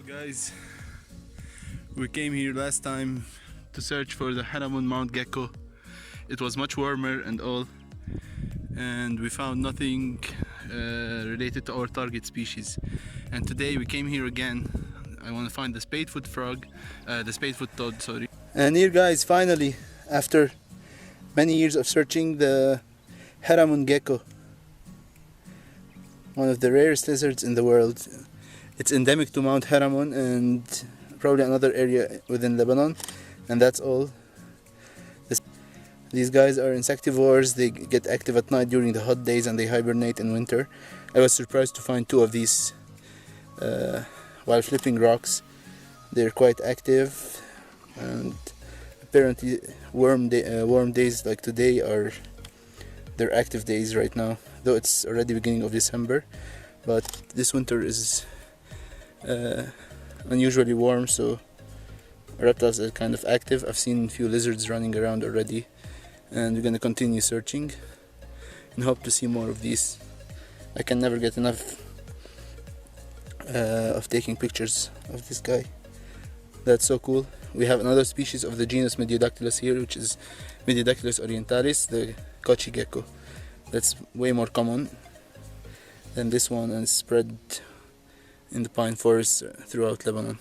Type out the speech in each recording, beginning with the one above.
Guys, we came here last time to search for the Hermon Mount Gecko. It was much warmer and all, and we found nothing related to our target species. And today we came here again. I want to find the spadefoot frog, the spadefoot toad, sorry. And here, guys, finally, after many years of searching, the Hermon gecko, one of the rarest lizards in the world. It's endemic to Mount Hermon and probably another area within Lebanon, and that's all. These guys are insectivores. They get active at night during the hot days and they hibernate in winter. I was surprised to find two of these while flipping rocks. They're quite active, and apparently warm days like today are their active days right now, though it's already beginning of December. But this winter is unusually warm, so reptiles are kind of active. I've seen a few lizards running around already, and we're gonna continue searching and hope to see more of these. I can never get enough of taking pictures of this guy. That's so cool. We have another species of the genus Mediodactylus here, which is Mediodactylus orientalis, the Caucasian gecko. That's way more common than this one and spread in the pine forests throughout Lebanon.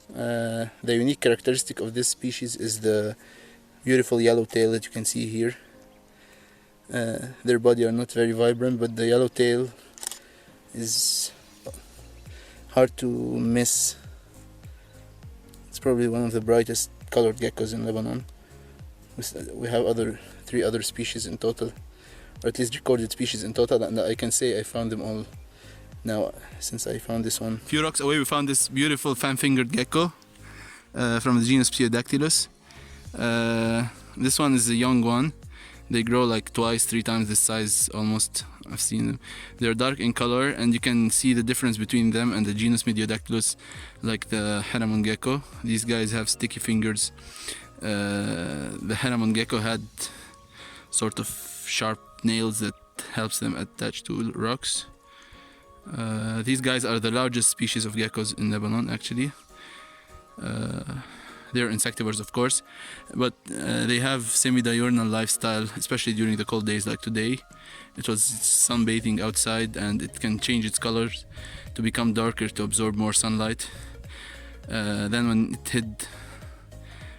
The unique characteristic of this species is the beautiful yellow tail that you can see here. Their body are not very vibrant, but the yellow tail is hard to miss. It's probably one of the brightest colored geckos in Lebanon. We have three other species in total, or at least recorded species in total, and I can say I found them all now since I found this one. A few rocks away we found this beautiful fan-fingered gecko from the genus Mediodactylus. This one is a young one. They grow like twice, three times this size almost. I've seen them. They're dark in color, and you can see the difference between them and the genus Mediodactylus, like the Hermon gecko. These guys have sticky fingers. The Hermon gecko had sort of sharp nails that helps them attach to rocks. These guys are the largest species of geckos in Lebanon, actually. They're insectivores, of course, but they have semi-diurnal lifestyle, especially during the cold days like today. It was sunbathing outside, and it can change its colors to become darker to absorb more sunlight. Then when it hid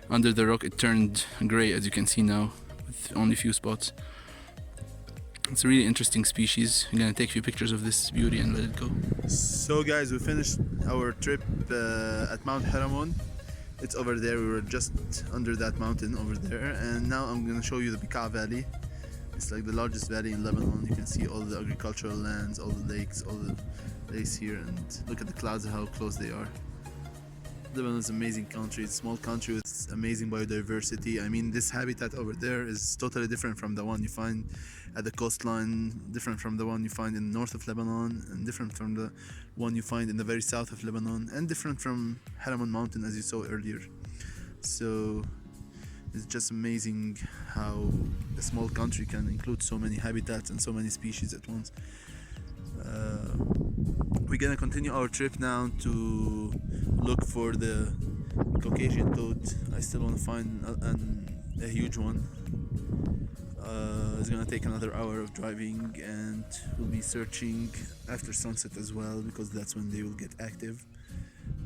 under the rock, it turned gray, as you can see now, with only a few spots. It's a really interesting species. I'm gonna take a few pictures of this beauty and let it go. So guys, we finished our trip at Mount Hermon. It's over there. We were just under that mountain over there, and now I'm gonna show you the Pika Valley. It's like the largest valley in Lebanon. You can see all the agricultural lands, all the lakes, all the lakes here, and look at the clouds, how close they are. Lebanon is an amazing country. It's a small country with amazing biodiversity. I mean, this habitat over there is totally different from the one you find at the coastline, different from the one you find in the north of Lebanon, and different from the one you find in the very south of Lebanon, and different from Hermon Mountain, as you saw earlier. So it's just amazing how a small country can include so many habitats and so many species at once. We're gonna continue our trip now to look for the Caucasian toad. I still want to find a huge one. It's gonna take another hour of driving, and we'll be searching after sunset as well, because that's when they will get active.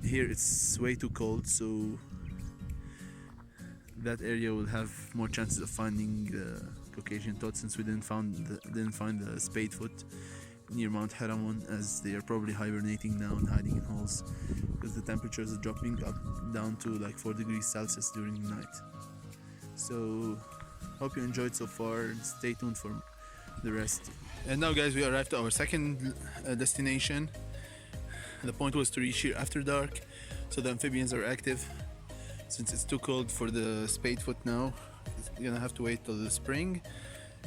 Here it's way too cold, so that area will have more chances of finding Caucasian toad, since we didn't find the spadefoot near Mount Hermon, as they are probably hibernating now and hiding in holes, because the temperatures are dropping down to like 4 degrees Celsius during the night. So hope you enjoyed so far, and stay tuned for the rest. And now guys, we arrived at our second destination. The point was to reach here after dark, so the amphibians are active. Since it's too cold for the spadefoot now, you're gonna have to wait till the spring.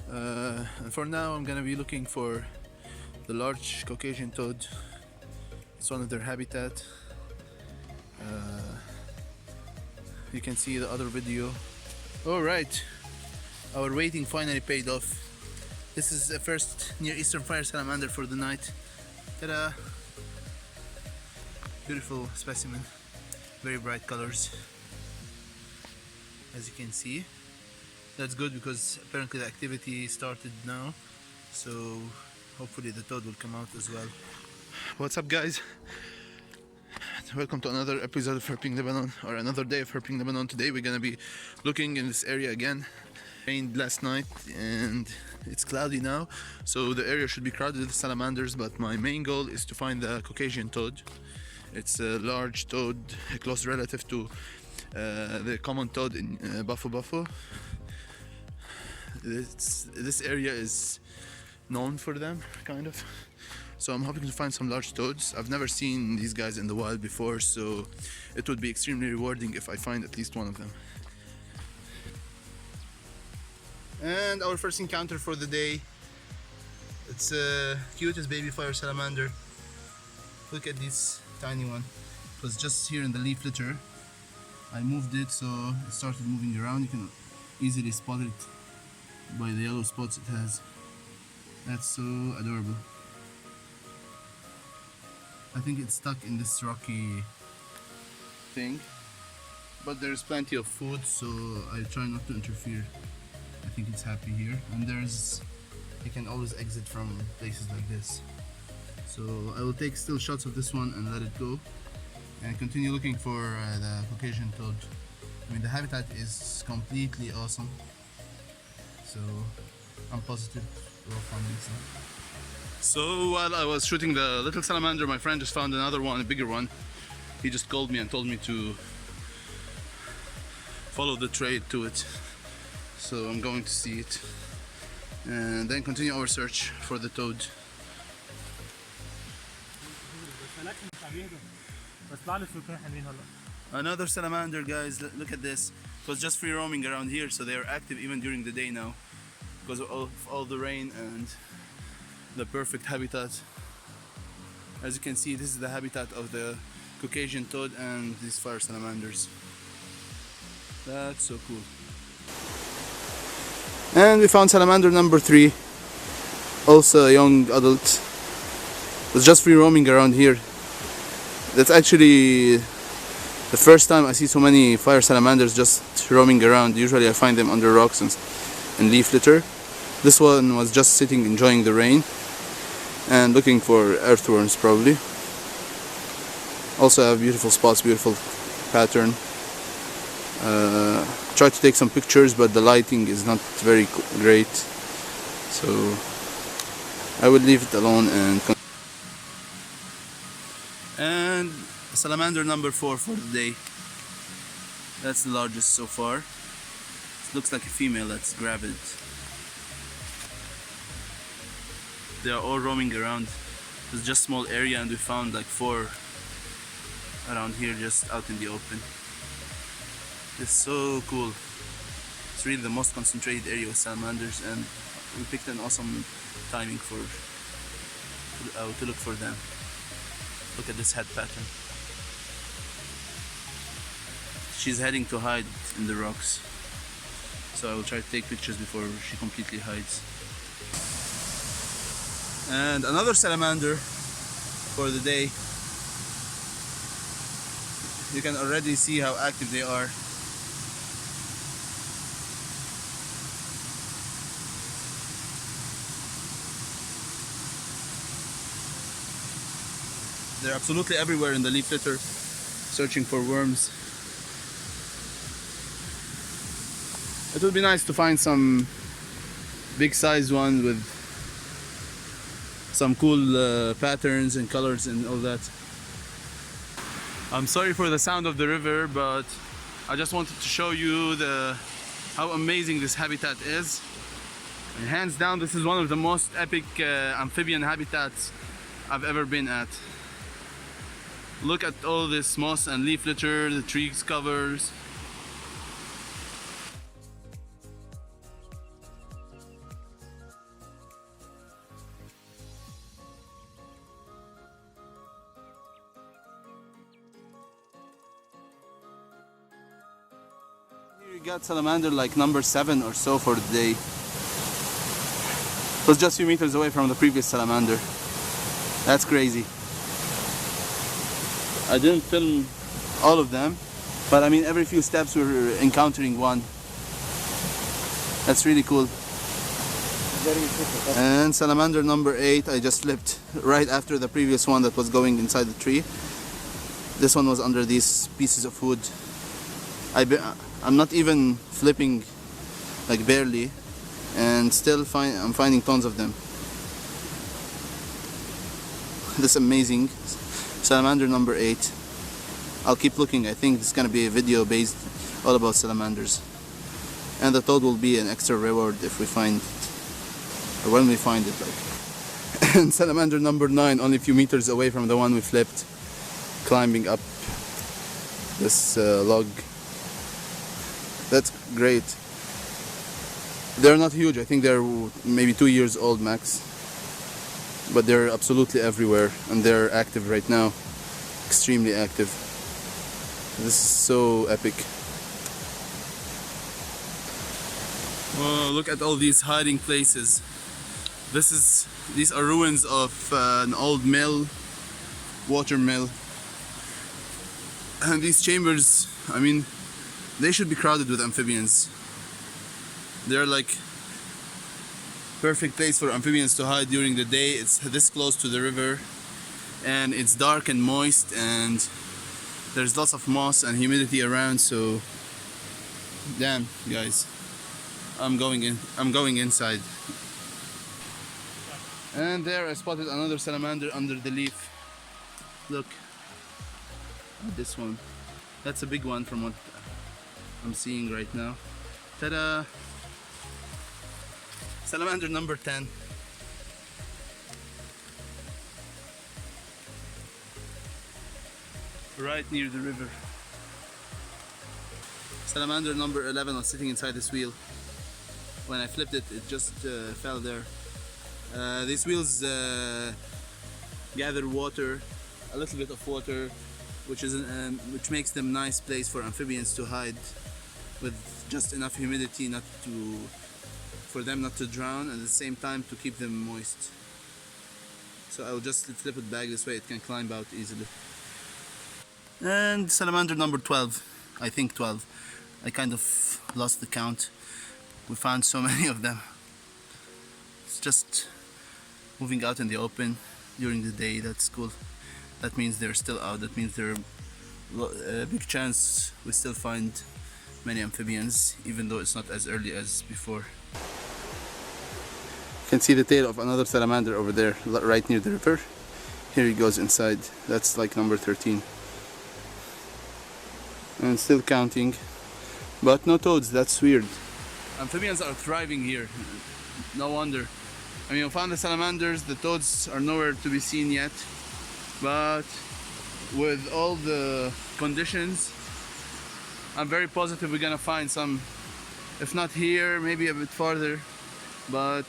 And for now I'm gonna be looking for the large Caucasian toad. It's one of their habitat. You can see the other video. Alright, our waiting finally paid off. This is the first Near Eastern fire salamander for the night. Ta-da! Beautiful specimen, very bright colors, as you can see. That's good because apparently the activity started now, so hopefully the toad will come out as well. What's up, guys? Welcome to another episode of Herping Lebanon, or another day of Herping Lebanon. Today we're gonna be looking in this area again. Rained last night and it's cloudy now, so the area should be crowded with salamanders, but my main goal is to find the Caucasian toad. It's a large toad, a close relative to the common toad in Bufo. This area is known for them, kind of. So I'm hoping to find some large toads. I've never seen these guys in the wild before, so it would be extremely rewarding if I find at least one of them. And our first encounter for the day. It's a cutest baby fire salamander. Look at this tiny one. It was just here in the leaf litter. I moved it, so it started moving around. You can easily spot it by the yellow spots it has. That's so adorable. I think it's stuck in this rocky thing, but there's plenty of food, so I try not to interfere. I think it's happy here, and you can always exit from places like this. So I will take still shots of this one and let it go, and continue looking for the Caucasian toad. I mean, the habitat is completely awesome, so I'm positive we'll find this. So while I was shooting the little salamander, my friend just found another one, a bigger one. He just called me and told me to follow the trail to it. So I'm going to see it and then continue our search for the toad. Another salamander, guys. Look at this. It was just free roaming around here, so they are active even during the day now because of all the rain and the perfect habitat. As you can see, this is the habitat of the Caucasian toad and these fire salamanders. That's so cool. And we found salamander number 3, also a young adult. It was just free roaming around here. That's actually the first time I see so many fire salamanders just roaming around. Usually I find them under rocks and leaf litter. This one was just sitting enjoying the rain and looking for earthworms probably. Also have beautiful spots, beautiful pattern. Tried to take some pictures, but the lighting is not very great, so I will leave it alone. And salamander number 4 for the day. That's the largest so far. It looks like a female. Let's grab it. They are all roaming around. It's just a small area, and we found like 4 around here just out in the open. It's so cool. It's really the most concentrated area with salamanders, and we picked an awesome timing to look for them. Look at this head pattern. She's heading to hide in the rocks, so I will try to take pictures before she completely hides. And another salamander for the day. You can already see how active they are. They're absolutely everywhere in the leaf litter, searching for worms. It would be nice to find some big size one with some cool patterns and colors and all that. I'm sorry for the sound of the river, but I just wanted to show you how amazing this habitat is. And hands down, this is one of the most epic amphibian habitats I've ever been at. Look at all this moss and leaf litter, the trees covers. Here you got salamander like number 7 or so for the day. It was just a few meters away from the previous salamander. That's crazy. I didn't film all of them, but I mean every few steps we're encountering one. That's really cool. And salamander number 8, I just flipped right after the previous one that was going inside the tree. This one was under these pieces of wood. I'm not even flipping, like barely, and still I'm finding tons of them. This amazing salamander number 8. I'll keep looking. I think it's gonna be a video based all about salamanders, and the toad will be an extra reward if we find it, or when we find it, like. And salamander number 9, only a few meters away from the one we flipped, climbing up this log. That's great. They're not huge. I think they're maybe 2 years old max, but they're absolutely everywhere, and they're active right now, extremely active. This is so epic. Whoa, look at all these hiding places. These are ruins of an old mill, water mill. And these chambers, I mean, they should be crowded with amphibians. They're like perfect place for amphibians to hide during the day. It's this close to the river, and it's dark and moist, and there's lots of moss and humidity around, so damn guys, I'm going inside. And there I spotted another salamander under the leaf. Look at this one. That's a big one from what I'm seeing right now. Ta-da! Salamander number 10. Right near the river. Salamander number 11 was sitting inside this wheel. When I flipped it, it just fell there. These wheels gather water, a little bit of water, which makes them a nice place for amphibians to hide, with just enough humidity for them not to drown, and at the same time to keep them moist. So I will just flip it back this way, it can climb out easily. And salamander number 12, I think 12. I kind of lost the count. We found so many of them. It's just moving out in the open during the day. That's cool. That means they're still out. That means there's a big chance we still find many amphibians, even though it's not as early as before. You can see the tail of another salamander over there, right near the river. Here he goes inside. That's like number 13. And still counting, but no toads. That's weird. Amphibians are thriving here. No wonder. I mean, we found the salamanders. The toads are nowhere to be seen yet, but with all the conditions, I'm very positive we're gonna find some. If not here, maybe a bit farther. But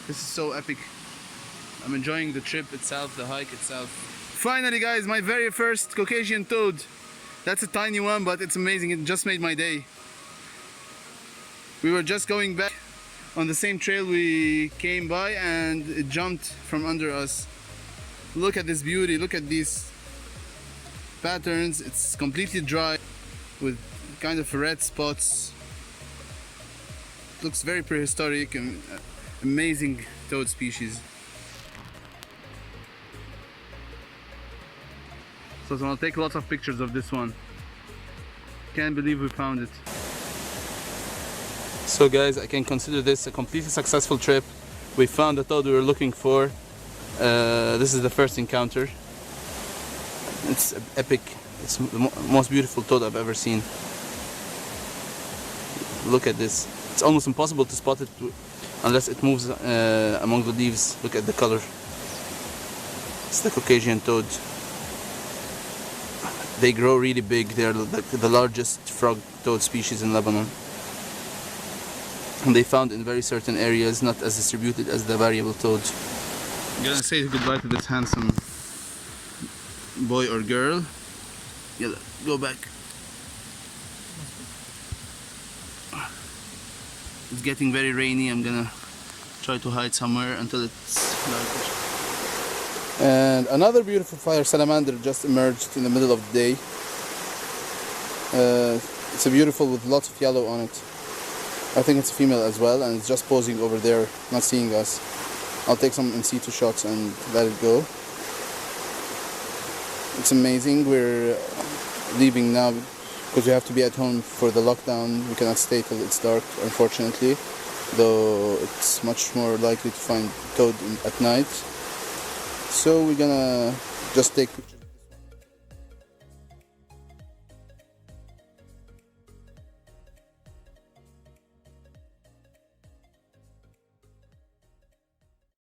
this is so epic. I'm enjoying the trip itself, the hike itself. Finally, guys, my very first Caucasian toad. That's a tiny one, but it's amazing. It just made my day. We were just going back on the same trail we came by, and it jumped from under us. Look at this beauty. Look at these patterns. It's completely dry with kind of red spots. It looks very prehistoric and amazing toad species. So I'll take lots of pictures of this one. Can't believe we found it. So guys, I can consider this a completely successful trip. We found the toad we were looking for. This is the first encounter. It's epic. It's the most beautiful toad I've ever seen. Look at this. It's almost impossible to spot it unless it moves among the leaves. Look at the color. It's the Caucasian toad. They grow really big. They are the largest frog toad species in Lebanon. And they found in very certain areas, not as distributed as the variable toad. I'm gonna say goodbye to this handsome boy or girl. Yeah, go back. It's getting very rainy. I'm gonna try to hide somewhere until it's dark. And another beautiful fire salamander just emerged in the middle of the day. It's a beautiful with lots of yellow on it. I think it's a female as well, and it's just posing over there, not seeing us. I'll take some in situ shots and let it go. It's amazing. We're leaving now because we have to be at home for the lockdown. We cannot stay till it's dark, unfortunately, though it's much more likely to find toad at night. So we're gonna just take pictures.